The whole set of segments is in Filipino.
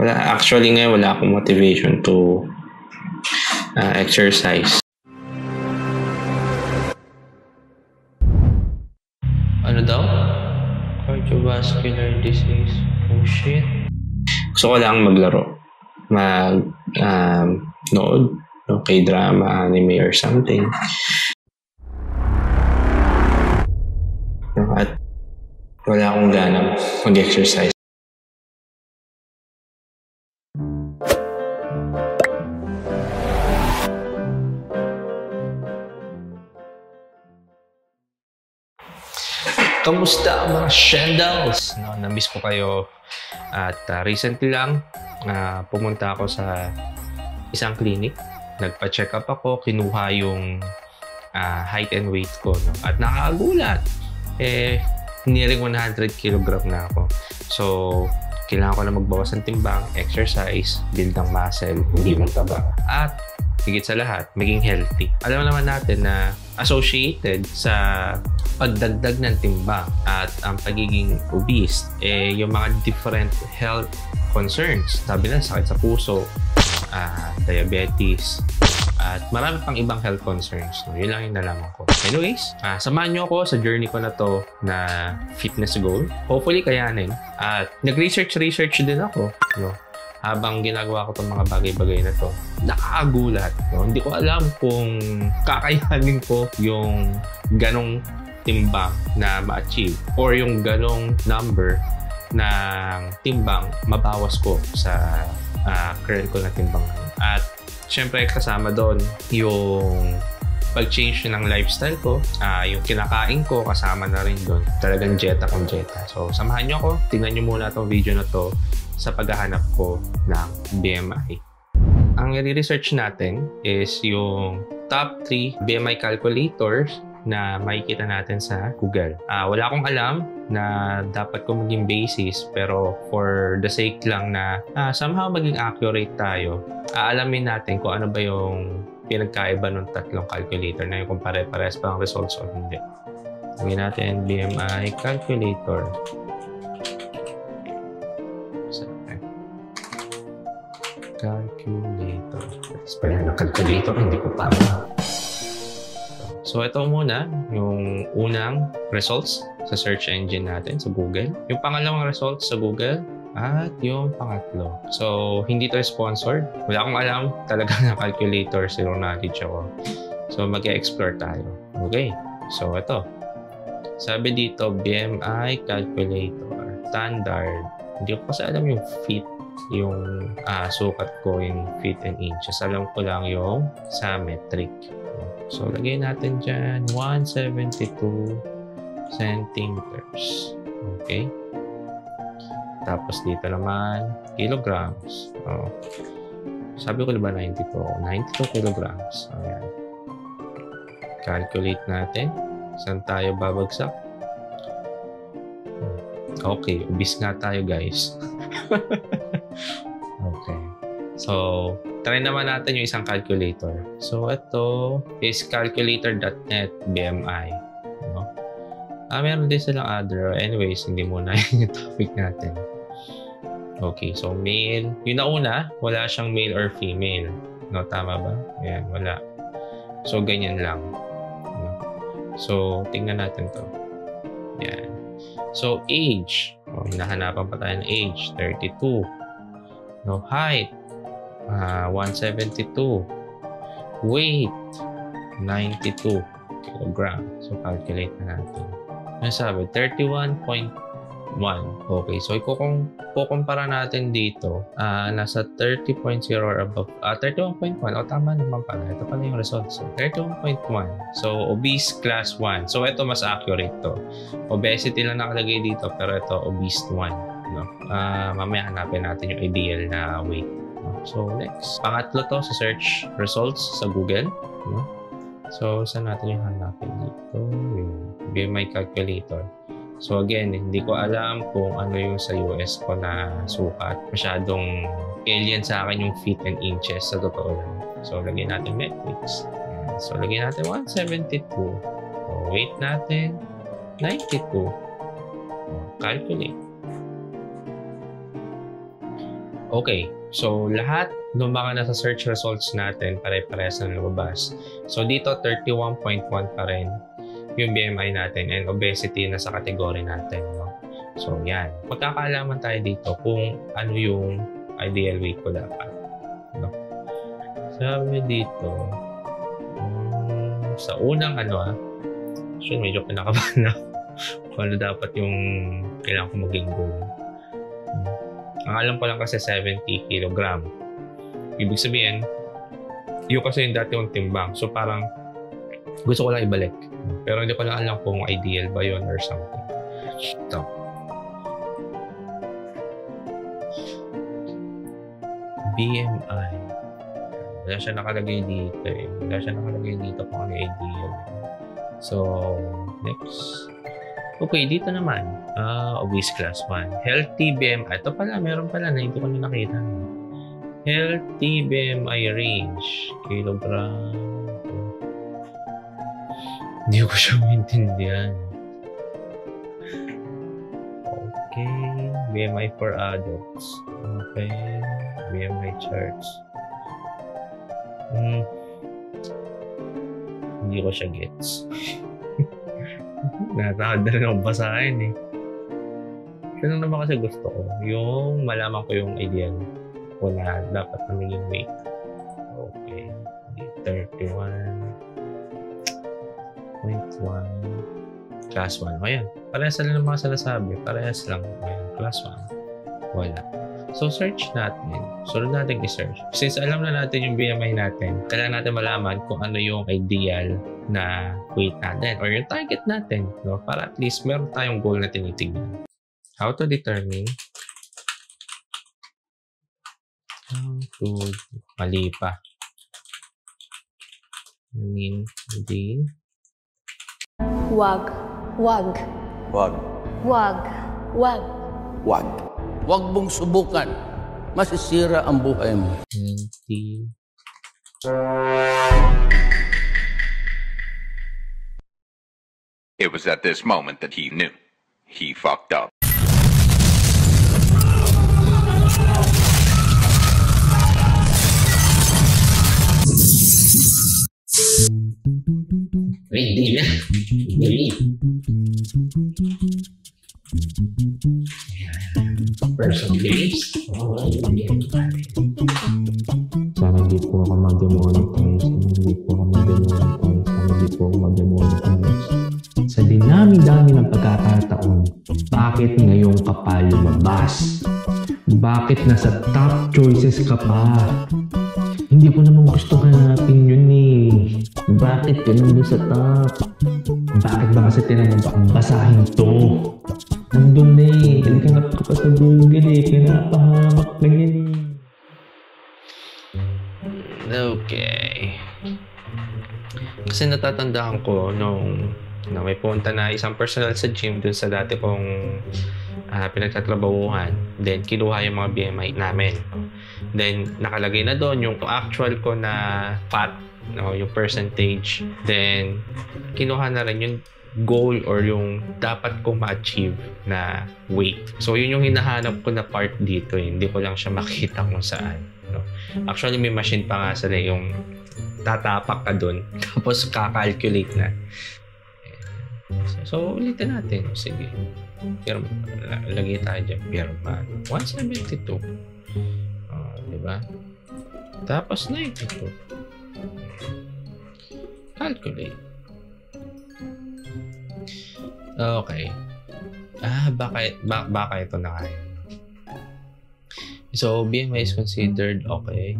Actually ngayon, wala akong motivation to exercise. Ano daw? Cardiovascular disease. Oh shit. Gusto ko lang maglaro. Nood. K-drama, anime or something. At wala akong ganang mag-exercise. Kamusta mga Shendals? Na-miss ko kayo at recently lang pumunta ako sa isang clinic. Nagpa-check up ako, kinuha yung height and weight ko. No? At nakakagulat, nearing 100 kg na ako. So, kailangan ko na magbawas ng timbang, exercise, build ng muscle, hindi magtaba. At higit sa lahat, maging healthy. Alam naman natin na associated sa pagdagdag ng timbang at ang pagiging obese, yung mga different health concerns. Sabi na, sakit sa puso, diabetes, at marami pang ibang health concerns. No? Yun lang yung nalaman ko. Anyways, samahan nyo ako sa journey ko na to na fitness goal. Hopefully, kayanin. At nag-research din ako. No? Habang ginagawa ko itong mga bagay-bagay na to, nakakagulat. No? Hindi ko alam kung kakayanin ko yung ganong timbang na ma-achieve or yung ganong number ng timbang mabawas ko sa current ko na timbang. At syempre kasama doon yung pag-change ng lifestyle ko, yung kinakain ko kasama na rin doon. Talagang jeta kong jeta. So samahan nyo ako, tingnan nyo muna itong video na to sa paghahanap ko ng BMI. Ang i-research natin is yung top 3 BMI calculators na makikita natin sa Google. Wala akong alam na dapat ko maging basis, pero for the sake lang na somehow maging accurate tayo, aalamin natin kung ano ba yung pinagkaiba ng tatlong calculator na yung kung pare-pares pa ang results o hindi. Lagyan natin BMI calculator. Calculator. Spell ng calculator, hindi ko pa. So ito muna, yung unang results sa search engine natin sa Google. Yung pangalawang results sa Google at yung pangatlo. So hindi to sponsored. Wala akong alam talaga na calculator, zero knowledge ako. So mag-explore tayo. Okay, so ito. Sabi dito, BMI calculator, standard. Hindi ko kasi alam yung feet, yung sukat ko, yung feet and inches. Alam ko lang yung sa metric. So, lagay natin dyan 172 centimeters. Okay? Tapos dito naman, kilograms. Sabi ko diba 92? 92 kilograms. Ayan. Calculate natin. Saan tayo babagsak? Okay, obese nga tayo guys. Okay. So, try naman natin yung isang calculator. So, ito is calculator.net BMI. No? Meron din silang other. Anyways, hindi muna yung topic natin. Okay, so male. Yung nauna, wala siyang male or female. No, tama ba? Ayan, wala. So, ganyan lang. No? So, tingnan natin to. Ayan. So, age. Hinahanapan pa tayo ng age. 32. No, height. 172. Weight, 92 kilogram. So, calculate na natin. Ano sabi? 31.1. Okay. So, kukumpara natin dito, nasa 30.0 or above. 31.1. O, tama naman pala. Ito pala yung results. So, 31.1. So, obese class 1. So, ito mas accurate to. Obesity lang nakalagay dito, pero ito obese 1. No? Mamaya hanapin natin yung ideal na weight. So, next. Pangatlo to sa search results sa Google. No? So, saan natin yung hanapin dito? Yung BMI calculator. So, again, hindi ko alam kung ano yung sa US ko na sukat. Masyadong alien sa akin yung feet and inches sa totoo lang. So, lagyan natin metrics. So, lagyan natin 172. So, weight natin 92. So, calculate. Okay, so lahat ng mga nasa search results natin pare-parehas na lumabas. So dito 31.1 pa rin yung BMI natin and obesity na sa category natin. No? So yan, magkakaalaman tayo dito kung ano yung ideal weight ko dapat. No? Sabi dito, sa unang actually medyo kinakabahan na kung ano dapat yung kailangan ko maging goal. Ang alam ko lang kasi 70 kg. Ibig sabihin, yun kasi yung dati yung timbang. So parang gusto ko lang ibalik. Pero hindi ko lang alam kung ideal ba yun or something. Ito. BMI. Wala siya nakalagay dito eh. Wala siya nakalagay dito kung ano ideal. So, next. Okay, dito naman. Obese class 1. Healthy BMI. Ito pala, meron pala na hindi ko na nakita. Healthy BMI range. Kilogram. Hindi ko siya maintindihan. Okay. BMI for adults. Okay. BMI charts. Hindi ko siya gets. Natakad na rin ako basahin eh. Ganun naman kasi gusto ko. Yung malaman ko yung ideal ko na dapat na maging weight. Okay. 31.1 class 1. Ayan. Parehas lang ng mga sinasabi. Parehas lang. Ayan. Class 1. Wala. So, search natin. Sunod natin i-search. Since alam na natin yung BMI natin, kailangan natin malaman kung ano yung ideal na weight natin or yung target natin, no? Para at least meron tayong goal na tinitignan. How to determine? Mali pa. Hindi. Wag. Wag. Wag. Wag. Wag. Wag. Huwag mong subukan. Masisira ang buhay mo. Healthy. It was at this moment that he knew. He fucked up. Hindi na. Person base. Sana hindi po ako mag-demonetize. Hindi po ako mag-demonetize. Sa dinami-dami ng pagkakataon, bakit ngayong ka pa lumabas? Bakit nasa top choices ka pa? Hindi ko naman gusto hanapin yun eh. Bakit ka nandun sa top? Bakit ba kasi tinanong ang basahin to? Nandun na eh. Naghanap ko pa sa Google eh. Pinapahamak lang yan eh. Okay. Kasi natatandaan ko nung na may punta na isang personal sa gym dun sa dati kong pinagtatrabahuhan. Then, kinuha yung mga BMI namin. Then, nakalagay na doon yung actual ko na fat, no, yung percentage. Then, kinuha na rin yung goal or yung dapat ko ma-achieve na weight. So, yun yung hinahanap ko na part dito. Hindi ko lang siya makita kung saan. No? Actually, may machine pa nga sila yung tatapak ka doon. Tapos, kakalculate na. So, ulitin natin. Sige. Pero, lagay tayo dyan. Pero, 172. Diba? Tapos, 92. Calculate. Okay. Baka ito na kaya. So, BMI is considered okay.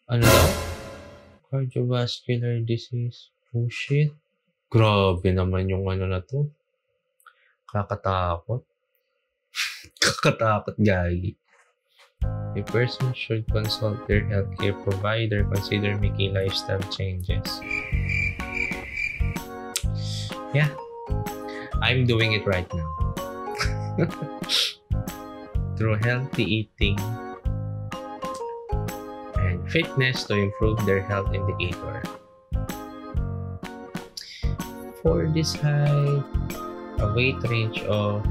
Ano daw? Cardiovascular disease. Oh, shit. Grabe naman yung ano na to. Kakatakot. Kakatakot, gagi. A person should consult their healthcare provider, consider making lifestyle changes. Yeah. I'm doing it right now. Through healthy eating and fitness to improve their health indicator. For this height, a weight range of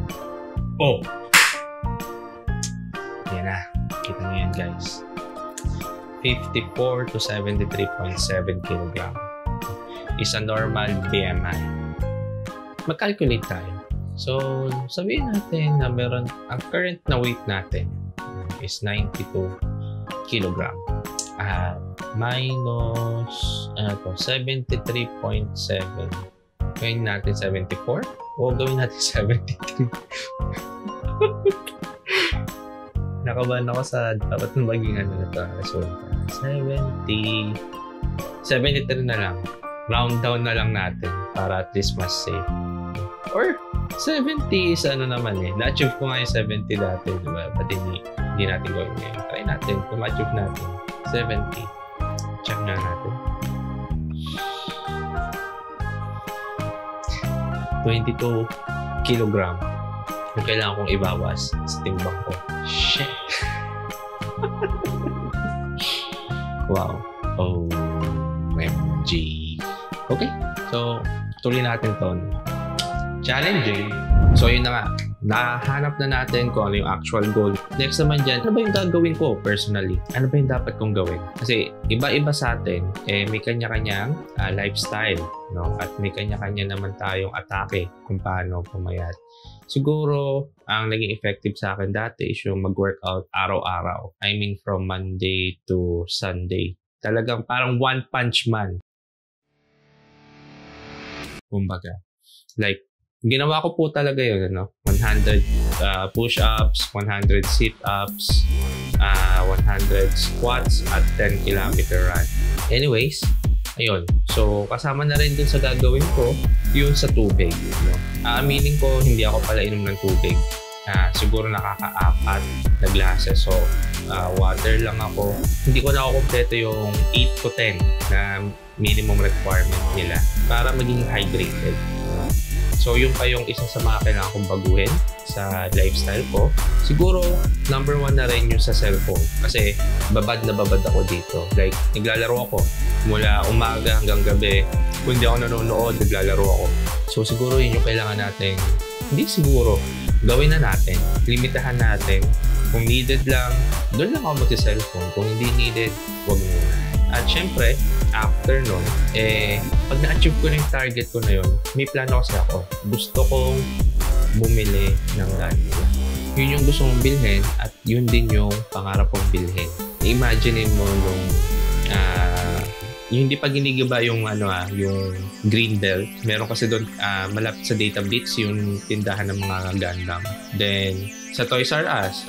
Yan na. Kita nyo yan, guys. 54 to 73.7 kg is a normal BMI. Mag-calculate tayo. So, sabihin natin na meron, ang current na weight natin is 92 kg. At minus 73.7. Gawin natin 74? O gawin natin 73? Nakabahan ako sa dapat na maging ano na ito. Resulta. 73 na lang. Round down na lang natin para at least mas safe. Or 70 is ano naman eh. Na-achieve ko nga yung 70 dati, diba? Ba't hindi natin gawin ngayon? Try natin. Kung ma-achieve natin 70. Check nga natin. 22 kilogram. Yung kailangan kong ibawas sa timbang ko. Shit! Wow. OMG. Okay. So, tuloy natin to. Challenging. So, yun na nga. Nahanap na natin kung ano yung actual goal. Next naman dyan, ano ba yung gagawin ko personally? Ano ba yung dapat kong gawin? Kasi iba-iba sa atin, may kanya-kanyang lifestyle, no? At may kanya-kanya naman tayong atake kung paano pumayat. Siguro, ang naging effective sa akin dati is yung mag-workout araw-araw. I mean, from Monday to Sunday. Talagang parang one punch man. Kumbaga. Like, ginawa ko po talaga yun, ano? 100 push-ups, 100 sit-ups, 100 squats, at 10 kilometer run. Anyways, ayun. So, kasama na rin dun sa gagawin ko, yun sa tubig. No? Aminin ko, hindi ako pala inom ng tubig. Siguro nakaka-4 na glasses. So, water lang ako. Hindi ko na ako kompleto yung 8 to 10 na minimum requirement nila para maging hydrated. No? So, yun pa yung isa sa mga kailangan kong baguhin sa lifestyle ko. Siguro, number 1 na rin yung sa cellphone. Kasi, babad na babad ako dito. Like, naglalaro ako. Mula umaga hanggang gabi. Kung hindi ako nanonood, naglalaro ako. So, siguro yun yung kailangan natin. Hindi siguro. Gawin na natin. Limitahan natin. Kung needed lang, doon lang ako mag-cellphone. Kung hindi needed, wag muna. At syempre, after nun, pag na-achieve ko na yung target ko na yun, may plano kasi ako. Gusto kong bumili ng ganito. Yun yung gusto kong bilhin at yun din yung pangarap kong bilhin. Imagine mo nung yung hindi pa ginigiba yung yung Green Belt. Meron kasi doon malapit sa Data Blitz yung tindahan ng mga Gundam. Then sa Toys R Us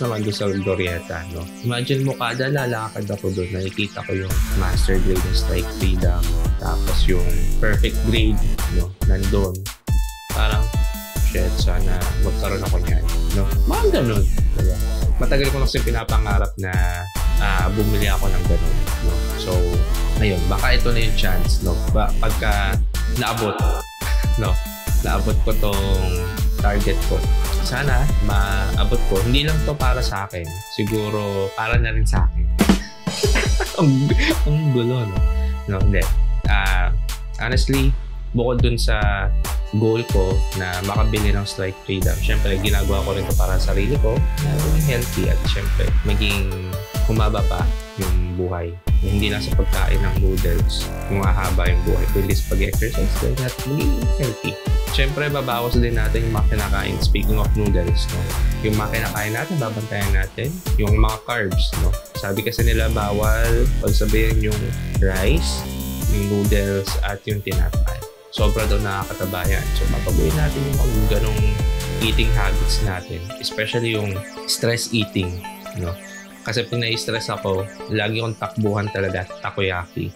naman doon sa Glorieta, no. Imagine mo kada lalakad ako doon, nakikita ko yung Master Grade ng Strike Freedom, tapos yung Perfect Grade, no, nandun. Parang shit, sana magkaroon ako niyan, no. Mga ganun, diba? Matagal ko kasi pinapangarap na bumili ako ng ganun, no. So ayun, baka ito na yung chance, no? Pagka naabot, no? Naabot ko tong target ko. Sana maabot ko. Hindi lang to para sa akin. Siguro para na rin sa akin. ang gulo, no? No, hindi. Honestly, bukod dun sa goal ko na makabili ng Strike Freedom, syempre ginagawa ko rin to para sa sarili ko na maging healthy at syempre maging humaba pa yung buhay. Hindi lang sa pagkain ng noodles, yung mahaba yung buhay, kundi sa pag-exercise din at maging healthy. Siyempre, babawas din natin yung mga kinakain. Speaking of noodles, no? Yung mga kinakain natin, babantayan natin. Yung mga carbs, no? Sabi kasi nila, bawal pagsabihin yung rice, yung noodles, at yung tinapay. Sobra daw nakakataba yan. So, papabuhin natin yung mga ganong eating habits natin. Especially yung stress eating, no? Kasi pag na-stress ako, lagi kong takbuhan talaga, takoyaki.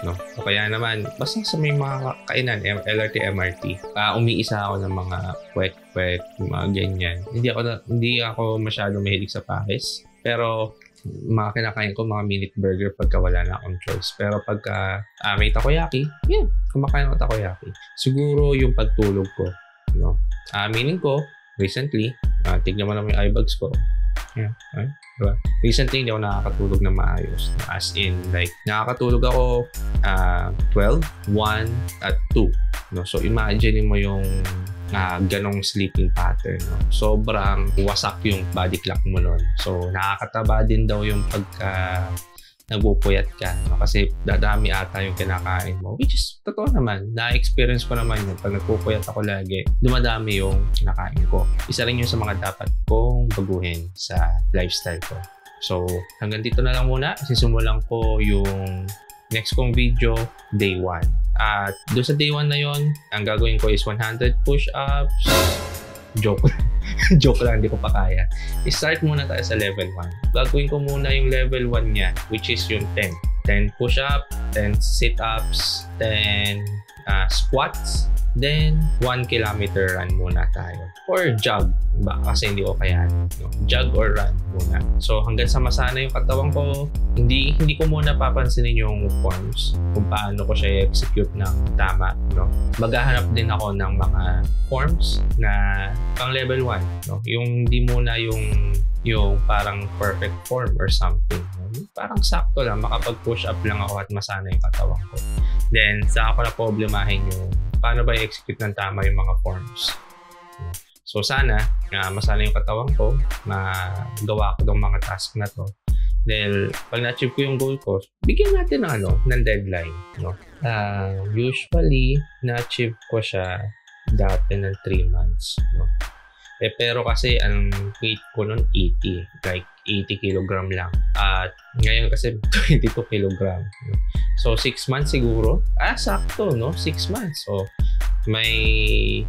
No? O kaya naman, basta sa may mga kainan, LRT, MRT, umiisa ako ng mga kwek-kwek, mga ganyan. Hindi ako masyadong mahilig sa pares. Pero, mga kinakain ko, mga minute burger pagka wala na akong choice. Pero pagka may takoyaki, kumakain ako takoyaki. Siguro yung pagtulog ko. No? Meaning ko, recently, tignan mo naman yung eye bags ko. Yeah, right? Diba? Recently, hindi ako nakakatulog na maayos. As in, like, nakakatulog ako 12, 1, at 2. No? So, imagine mo yung ganong sleeping pattern. No? Sobrang wasak yung body clock mo nun. So, nakakataba din daw yung pagka nagpupuyat ka. No? Kasi dadami ata yung kinakain mo. Which is, totoo naman. Na-experience ko naman yun. Pag nagpupuyat ako lagi, dumadami yung kinakain ko. Isa rin yun sa mga dapat kong baguhin sa lifestyle ko. So, hanggang dito na lang muna. Sisimulan ko yung next kong video, day 1. At doon sa day 1 na yon, ang gagawin ko is 100 push-ups. Joke lang, hindi ko pa kaya. I-start muna tayo sa level 1. Gagawin ko muna yung level 1 niya, which is yung 10. 10 push-up, 10 sit-ups, 10 squats, then 1 kilometer run muna tayo. Or jog, kasi hindi ko kaya. No? Jog or run muna. So hanggang sa masana yung katawan ko, hindi ko muna papansinin yung forms kung paano ko siya i-execute ng tama. No? Maghahanap din ako ng mga forms na pang level 1. No? Yung hindi muna yung parang perfect form or something. No? Parang sakto lang, makapag-push up lang ako at masana yung katawan ko. Then, saka ko na problemahin yung paano ba i-execute ng tama yung mga forms. So, sana, masana yung katawan ko, magawa ko ng mga task na to. Then, pag na-achieve ko yung goal ko, bigyan natin ng deadline. No? Usually, na-achieve ko siya dati ng 3 months. No? Pero kasi, ang weight ko nun 80. Like, 80 kilogram lang. At ngayon kasi 22 kilogram. No? So, 6 months siguro. Sakto, no? 6 months. So, may,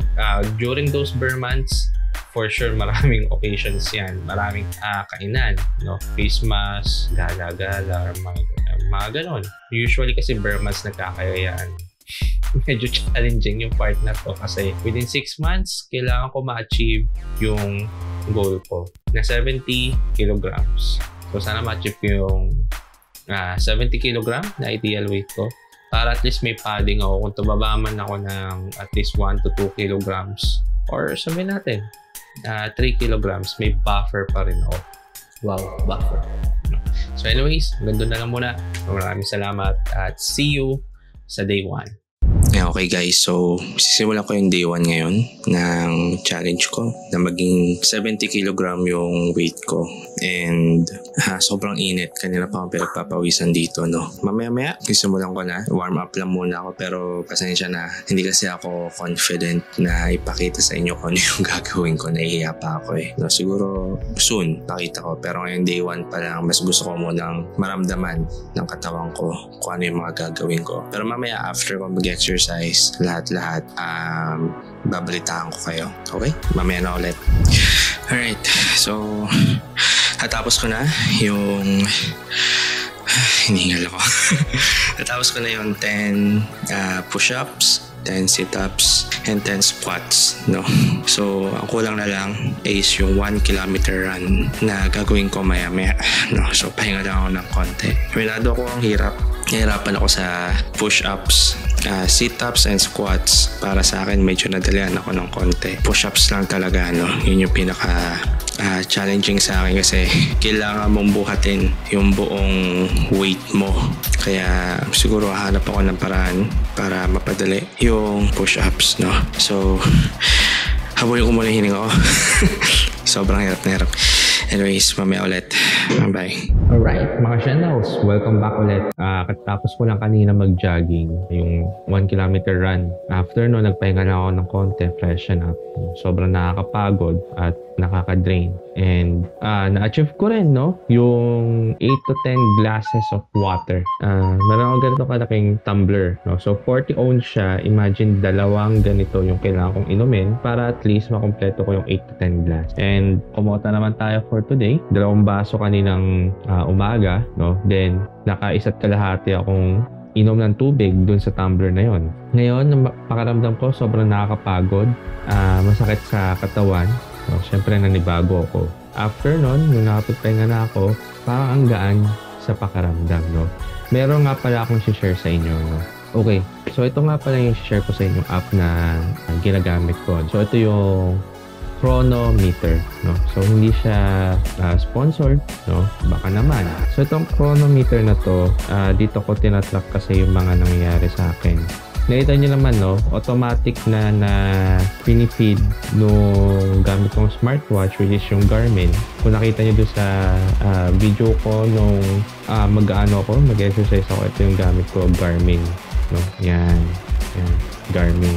during those bare months, for sure, maraming occasions yan. Maraming kainan, no? Face mask, gala-gala, or mga ganon. Usually kasi bare months nagkakayayaan. Medyo challenging yung part na to kasi within 6 months, kailangan ko ma-achieve yung goal ko na 70 kilograms. So, sana ma-achieve ko yung 70 kilogram na ideal weight ko para at least may padding ako kung tumaba man ako ng at least 1 to 2 kilograms or sabihin natin 3 kilograms, may buffer pa rin ako. Wow, buffer. So anyways, hanggang doon na lang muna. Maraming salamat at see you sa day 1. Okay guys, so sisimulan ko yung day 1 ngayon ng challenge ko na maging 70 kg yung weight ko. And sobrang init, kanina pa akong pinagpapawisan dito, no? Mamaya sisimulan ko na, warm up lang muna ako pero pasensya na, hindi kasi ako confident na ipakita sa inyo kung ano yung gagawin ko, nahihiya pa ako eh. No, siguro soon pakita ko, pero ngayon day 1 pa lang, mas gusto ko munang maramdaman ng katawan ko kung ano yung mga gagawin ko. Pero mamaya after ko mag-exercise, lahat-lahat, babalitaan ko kayo. Okay? Mamaya na ulit. Alright, so natapos ko na yung hinihingal ako. Natapos ko na yung 10 push-ups, 10 sit-ups, and 10 squats, no? So, ang kulang na lang is yung 1 kilometer run na gagawin ko maya-maya, no? So, pahinga lang ako ng konti. Minado ko ang hirap. Nahirapan ako sa push-ups, sit-ups, and squats. Para sa akin, medyo nadalian ako ng konti. Push-ups lang talaga, no? Yun yung pinaka challenging sa akin kasi kailangan mong buhatin yung buong weight mo. Kaya siguro hanap ako ng paraan para mapadali yung push-ups, no? So, habulin ko muna yung hininga ko. Sobrang hirap na hirap. Anyways, mamaya ulit. Bye. Alright, mga Shenals, welcome back ulit. Katapos ko lang kanina mag-jogging, yung 1 kilometer run. After no, nagpahinga na ako ng konti, freshen up. Sobrang nakakapagod at nakaka-drain. And na-achieve ko rin, no? Yung 8 to 10 glasses of water. Meron ako ganito kalaking tumbler, no? So, 40 ounce siya. Imagine, 2 ganito yung kailangan kong inumin para at least makompleto ko yung 8 to 10 glass. And kumota naman tayo for today. 2 baso kaninang umaga, no? Then, naka-1 kalahati akong inom ng tubig dun sa tumbler na yon. Ngayon, pakaramdam ko sobrang nakakapagod, masakit sa katawan. So, syempre nanibago ako. After nun, nung nakapagpahinga na ako, parang ang gaan sa pakaramdam, no? Meron nga pala akong share sa inyo, no? Okay, so ito nga pala yung share ko sa inyong app na ginagamit ko. So ito yung Chronometer, no? So hindi siya sponsored, no? Baka naman. So itong Chronometer na to, dito ko tinatrack kasi yung mga nangyayari sa akin nakita nyo naman, no, automatic na pinifeed no gamit kong smartwatch, which is yung Garmin. Kung nakita nyo doon sa video ko nung mag-exercise ako, ito yung gamit ko, Garmin, no, yan, Garmin.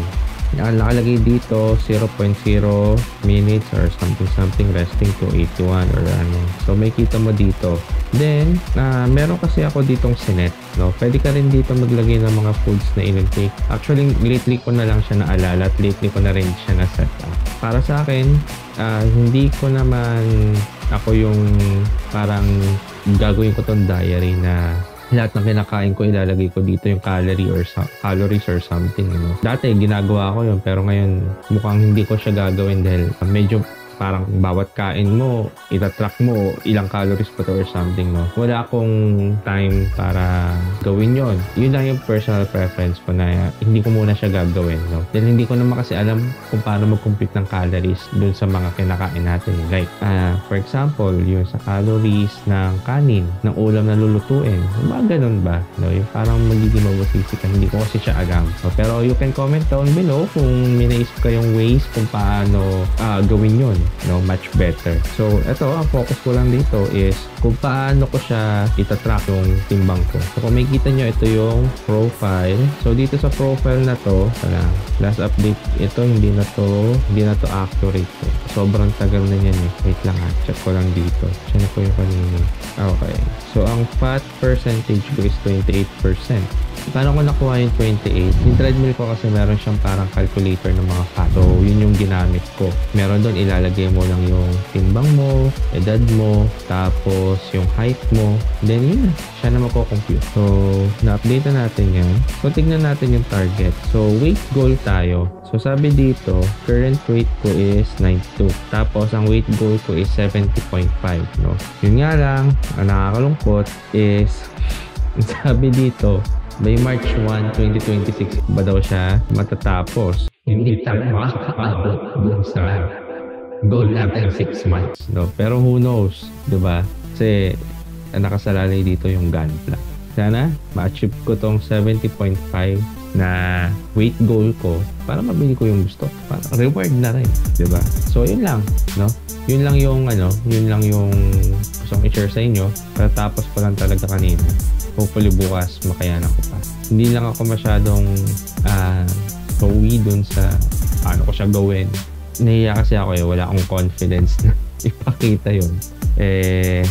Nakalagay dito 0.0 minutes or something resting to 81 or ano. So may kita mo dito. Then meron kasi ako ditong sinet, no. Pwede ka rin dito maglagay ng mga foods na in-intake. Actually lately ko na lang siya naalala at lately ko na rin siya na-set up. Para sa akin, hindi ko naman ako yung parang gagawin ko tong diary na lahat ng kinakain ko ilalagay ko dito yung calories or something, you know. Dati ginagawa ko yun, pero ngayon mukhang hindi ko siya gagawin dahil medyo parang bawat kain mo, itatrack mo ilang calories pa to or something, no? Wala akong time para gawin yon. Yun lang yung personal preference ko na hindi ko muna siya gagawin, no? Dahil hindi ko naman kasi alam kung paano mag-compute ng calories dun sa mga kinakain natin. Like, for example, yung sa calories ng kanin, ng ulam na lulutuin. Mga ganun ba? No? Yung parang magiging mabusisi ka. Hindi ko kasi siya alam. So, pero you can comment down below kung may naisip kayong ways kung paano gawin yun. No, much better. So, ito, ang focus ko lang dito is kung paano ko siya itatrack yung timbang ko. So, kung makikita nyo, ito yung profile. So, dito sa profile na to, last update, ito, hindi na to accurate. Sobrang tagal na yan eh. Wait lang ha, check ko lang dito. Check ko yung kanina. Okay. So, ang fat percentage ko is 28%. Paano ko nakuha yung 28? Yung treadmill ko kasi meron siyang parang calculator ng mga fat. So, yun yung ginamit ko. Meron doon, ilalagay mo lang yung timbang mo, edad mo, tapos yung height mo. Then, yun na. Siya na mako-compute. So, na-update na natin yan. So, tignan natin yung target. So, weight goal tayo. So, sabi dito, current weight ko is 92. Tapos, ang weight goal ko is 70.5, no? Yun nga lang, ang nakakalungkot is, sabi dito, by March 1, 2026 ba daw siya matatapos? Hindi tayo makakabot dun sa goal natin 6 months, no? Pero who knows, diba? Kasi nakasalalay dito yung Gunpla. Sana ma-achieve ko tong 70.5 na weight goal ko para mabili ko yung gusto. Para reward na rin, diba? So, yun lang, no? Yun lang yung gusto kong i-share sa inyo. Tapos ko lang talaga kanina. Hopefully bukas makayanan ko pa. Hindi lang ako masyadong showy dun sa paano ko siya gawin. Nahiya kasi ako wala akong confidence na ipakita yun.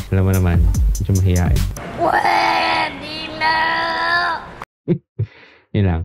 Alam mo naman, medyo mahihain. Pwede na! Yun lang.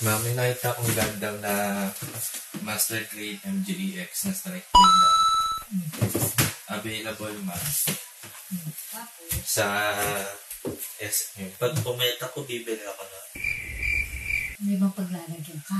Ma'am, may nakita akong Gundam na Master Grade MGEX na strike plane na available, ma'am. Sa SM. Pag pumeta ko, bibili ako na. May bang paglalagyan ka?